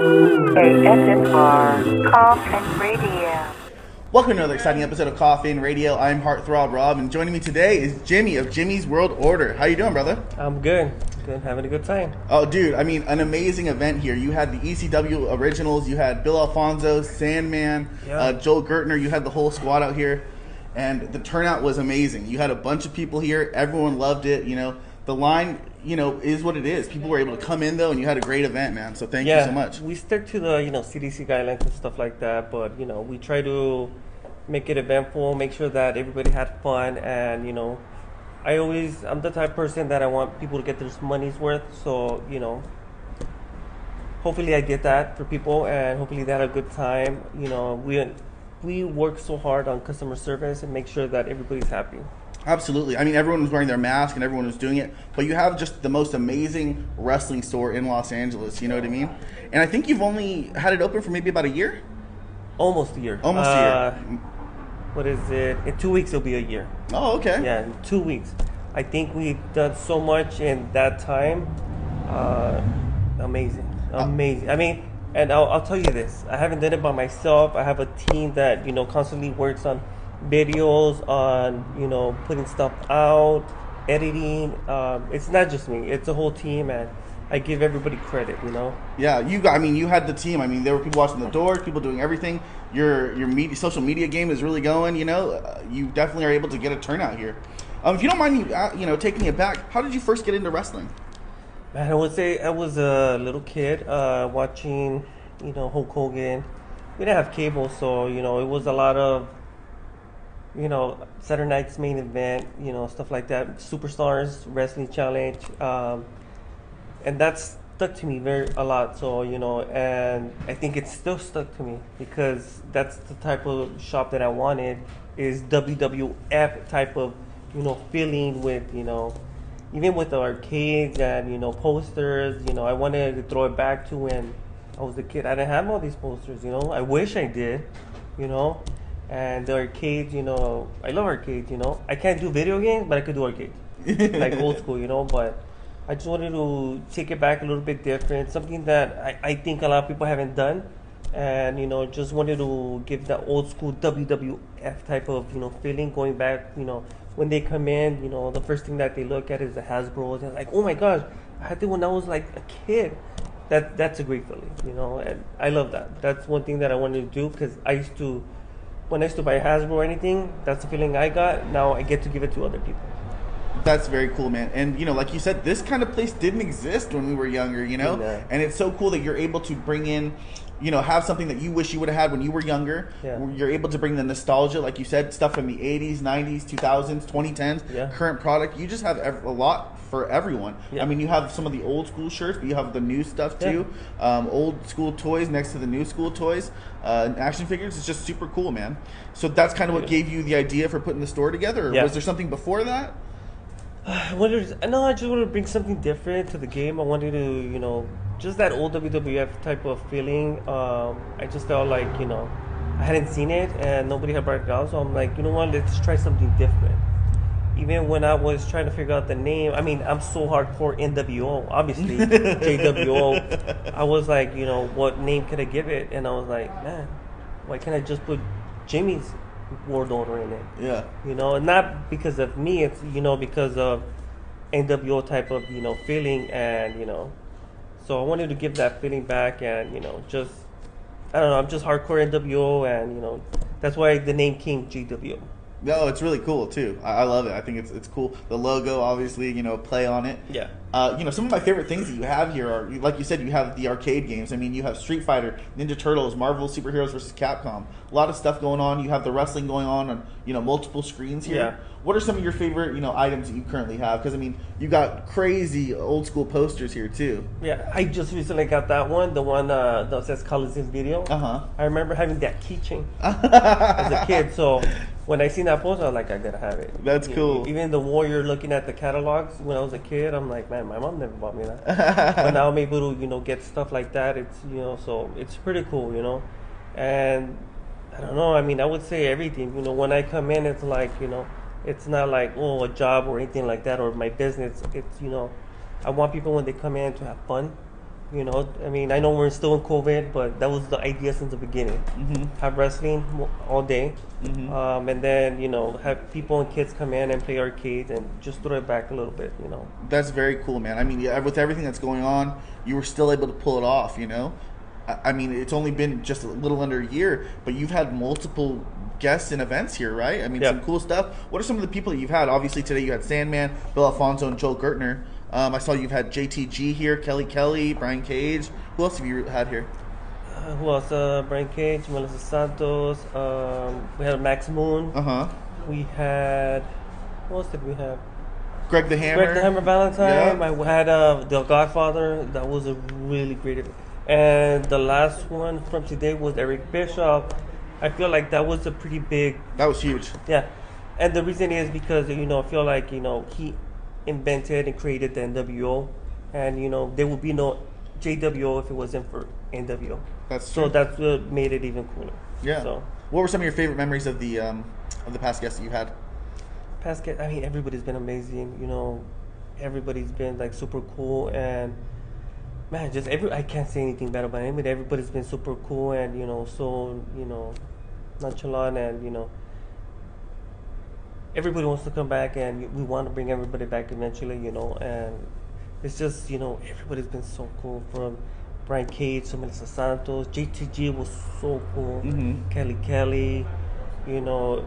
KSMR Koffin Radio. Welcome to another exciting episode of Koffin Radio. I'm Heartthrob Rob, and joining me today is Jimmy of Jimmy's World Order. How you doing, brother? I'm good. Good, having a good time. Oh, dude, I mean, an amazing event here. You had the ECW originals, you had Bill Alfonso, Sandman, Joel Gertner, you had the whole squad out here, and the turnout was amazing. You had a bunch of people here. Everyone loved it. You know, the line, is what it is. People were able to come in, though, and you had a great event, man. So thank you so much. We stick to the, CDC guidelines and stuff like that, but, we try to make it eventful, make sure that everybody had fun, and, I'm the type of person that I want people to get their money's worth, so, hopefully I get that for people, and hopefully they had a good time. We work so hard on customer service and make sure that everybody's happy. Absolutely. I mean, everyone was wearing their mask and everyone was doing it, but you have just the most amazing wrestling store in Los Angeles, you know what I mean? And I think you've only had it open for maybe about a year? Almost a year. Almost a year. What is it? In 2 weeks, it'll be a year. Oh, okay. Yeah, in 2 weeks. I think we've done so much in that time. Amazing. I mean, and I'll tell you this. I haven't done it by myself. I have a team that, constantly works on videos, on, putting stuff out, editing. It's not just me. It's a whole team, and I give everybody credit, Yeah, you had the team. I mean, there were people watching the doors, people doing everything. Your social media game is really going, You definitely are able to get a turnout here. If you don't mind me, taking it back, how did you first get into wrestling? Man, I would say I was a little kid watching, Hulk Hogan. We didn't have cable, so, it was a lot of, Saturday Night's Main Event, stuff like that. Superstars, Wrestling Challenge. And that's stuck to me a lot. So, and I think it's still stuck to me because that's the type of shop that I wanted, is WWF type of, feeling with, even with the arcades and, posters, I wanted to throw it back to when I was a kid. I didn't have all these posters, I wish I did, and the arcades, I love arcades, I can't do video games, but I could do arcades, like old school, but I just wanted to take it back a little bit different, something that I think a lot of people haven't done, and, just wanted to give that old school WWF type of, feeling, going back, when they come in, the first thing that they look at is the Hasbro, and they're like, oh my gosh, I had it when I was like a kid. That's a great feeling, and I love that. That's one thing that I wanted to do, because when I used to buy Hasbro or anything, that's the feeling I got. Now I get to give it to other people. That's very cool, man. And, like you said, this kind of place didn't exist when we were younger, Yeah. And it's so cool that you're able to bring in, have something that you wish you would have had when you were younger. Yeah. You're able to bring the nostalgia, like you said, stuff from the 80s, 90s, 2000s, 2010s, Yeah. current product. You just have a lot for everyone. Yeah. I mean, you have some of the old school shirts, but you have the new stuff too. Old school toys next to the new school toys. Action figures. It's just super cool, man. So that's kind of what gave you the idea for putting the store together? Or was there something before that? I just wanted to bring something different to the game. I wanted to, just that old WWF type of feeling. I just felt like, I hadn't seen it and nobody had brought it out. So I'm like, you know what, let's try something different. Even when I was trying to figure out the name, I mean, I'm so hardcore NWO, obviously, JWO. I was like, what name could I give it? And I was like, man, why can't I just put Jimmy's World Order in it? Yeah. And not because of me, it's, because of NWO type of, feeling, and, so I wanted to give that feeling back, and, just, I don't know, I'm just hardcore NWO, and, that's why the name came JWO. No, it's really cool too. I love it. I think it's cool. The logo, obviously, play on it. Yeah. Some of my favorite things that you have here are, like you said, you have the arcade games. I mean, you have Street Fighter, Ninja Turtles, Marvel Superheroes vs. Capcom. A lot of stuff going on. You have the wrestling going on, multiple screens here. Yeah. What are some of your favorite, items that you currently have? Because, I mean, you got crazy old school posters here too. Yeah, I just recently got that one, the one that says Coliseum Video. Uh-huh. I remember having that keychain as a kid, so when I seen that poster, I was like, I gotta have it. That's cool. Even the Warrior, looking at the catalogs when I was a kid, I'm like, man, my mom never bought me that. But now I'm able to, get stuff like that. It's, so it's pretty cool, And I don't know, I mean, I would say everything. When I come in, it's like, it's not like, a job or anything like that, or my business. It's, I want people when they come in to have fun. You know, I mean, I know we're still in COVID, but that was the idea since the beginning. Have wrestling all day, and then, you know, have people and kids come in and play arcade and just throw it back a little bit, you know. That's very cool, man. I mean, yeah, with everything that's going on, you were still able to pull it off, you know? I mean, it's only been just a little under a year, but you've had multiple guests and events here, right? I mean, some cool stuff. What are some of the people that you've had? Obviously, today you had Sandman, Bill Alfonso, and Joel Gertner. I saw you've had JTG here, Kelly, Brian Cage. Who else have you had here? Who else? Brian Cage, Melissa Santos. We had Max Moon. We had... Who else did we have? Greg the Hammer Valentine. Yeah. I had The Godfather. That was a really great event. And the last one from today was Eric Bischoff. I feel like that was a pretty big... That was huge. Yeah. And the reason is because, you know, I feel like, you know, he invented and created the NWO. And, you know, there would be no JWO if it wasn't for NWO. That's true. So that's what made it even cooler. Yeah. So, what were some of your favorite memories of the past guests that you had? I mean, everybody's been amazing. You know, everybody's been like super cool, and man, I can't say anything bad about anybody. Everybody's been super cool, and, you know, so, you know, nonchalant, and, you know, everybody wants to come back, and we want to bring everybody back eventually, you know. And it's just, you know, everybody's been so cool, from Brian Cage to Melissa Santos. JTG was so cool. Kelly, you know,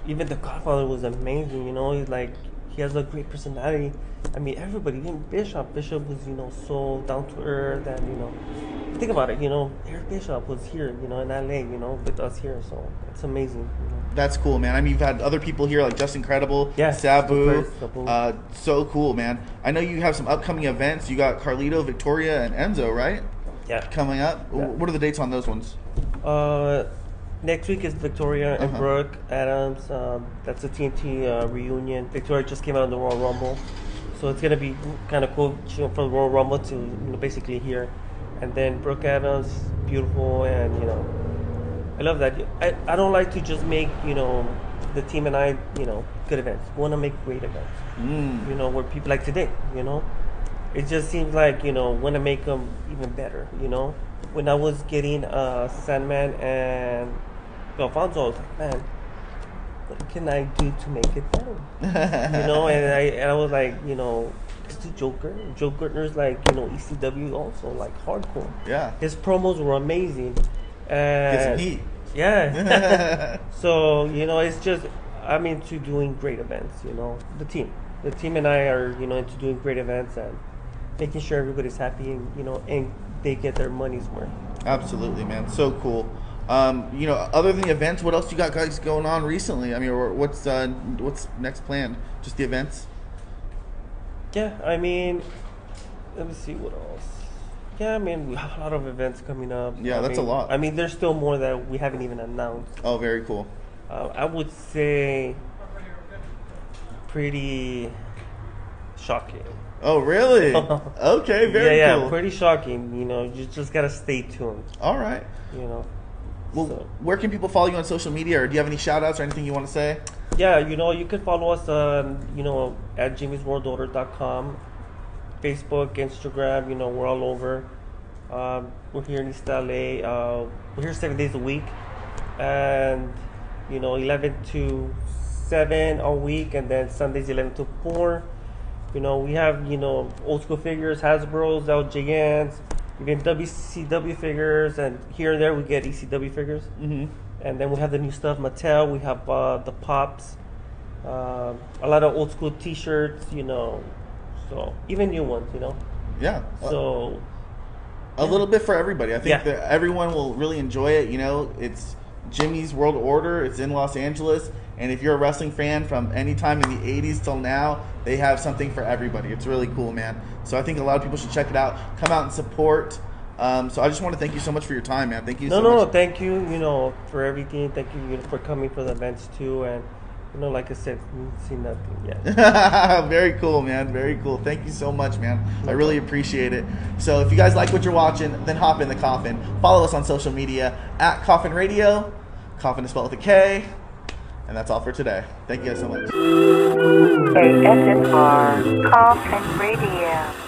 even The Godfather was amazing, you know. He's like, he has a great personality. I mean, everybody, even Bishop was, you know, so down to earth, and, you know, think about it, you know, Eric Bishop was here, you know, in LA, you know, with us here, so it's amazing, you know. That's cool, man. I mean, you've had other people here like Just Incredible, Sabu. So cool, man. I know you have some upcoming events. You got Carlito, Victoria, and Enzo, right? Yeah. Coming up. Yeah. What are the dates on those ones? Next week is Victoria and Brooke Adams. That's a TNT reunion. Victoria just came out of the Royal Rumble, so it's gonna be kind of cool. She went from the Royal Rumble to, you know, basically here, and then Brooke Adams, beautiful, and, you know, I love that. I don't like to just make, you know, the team and I, you know, good events. We want to make great events. You know, where people like today, you know, it just seems like, you know, want to make them even better. You know, when I was getting Sandman and Alfonso, I was like, man, what can I do to make it better? You know, and I was like, you know, let's do Joe Gertner. Joe Gertner's like, you know, ECW also, like hardcore. Yeah. His promos were amazing. Get some heat. Yeah. So, you know, it's just, I'm into doing great events, you know. The team and I are, you know, into doing great events and making sure everybody's happy, and, you know, and they get their money's worth. Absolutely, man. So cool. You know, other than the events, what else you got guys going on recently? I mean, or what's next planned? Just the events? Yeah, I mean, let me see what else. Yeah, I mean, we have a lot of events coming up. Yeah, that's a lot. I mean, there's still more that we haven't even announced. Oh, very cool. I would say pretty shocking. Oh, really? Okay, very cool. Yeah, pretty shocking. You know, you just gotta stay tuned. All right. You know. Well, where can people follow you on social media, or do you have any shout-outs or anything you want to say? Yeah, you know, you can follow us on, you know, at jimmysworldorder.com. Facebook, Instagram, you know, we're all over. We're here in East LA. We're here 7 days a week, and, you know, 11 to 7 all week, and then Sundays 11 to 4. You know, we have, you know, old school figures, Hasbro's, LJNs, even WCW figures, and here and there we get ECW figures. And then we have the new stuff, Mattel. We have the Pops, a lot of old school T-shirts, you know. So even new ones, you know. Yeah. So a little bit for everybody. I think that everyone will really enjoy it. You know, it's Jimmy's World Order. It's in Los Angeles, and if you're a wrestling fan from any time in the '80s till now, they have something for everybody. It's really cool, man. So I think a lot of people should check it out. Come out and support. So I just want to thank you so much for your time, man. Thank you so much. No, thank you, you know, for everything. Thank you, you know, for coming for the events too, and, you know, like I said, we've seen nothing yet. Very cool, man. Very cool. Thank you so much, man. I really appreciate it. So if you guys like what you're watching, then hop in the Koffin. Follow us on social media at Koffin Radio. Koffin is spelled with a K. And that's all for today. Thank you guys so much. KSMR Koffin Radio.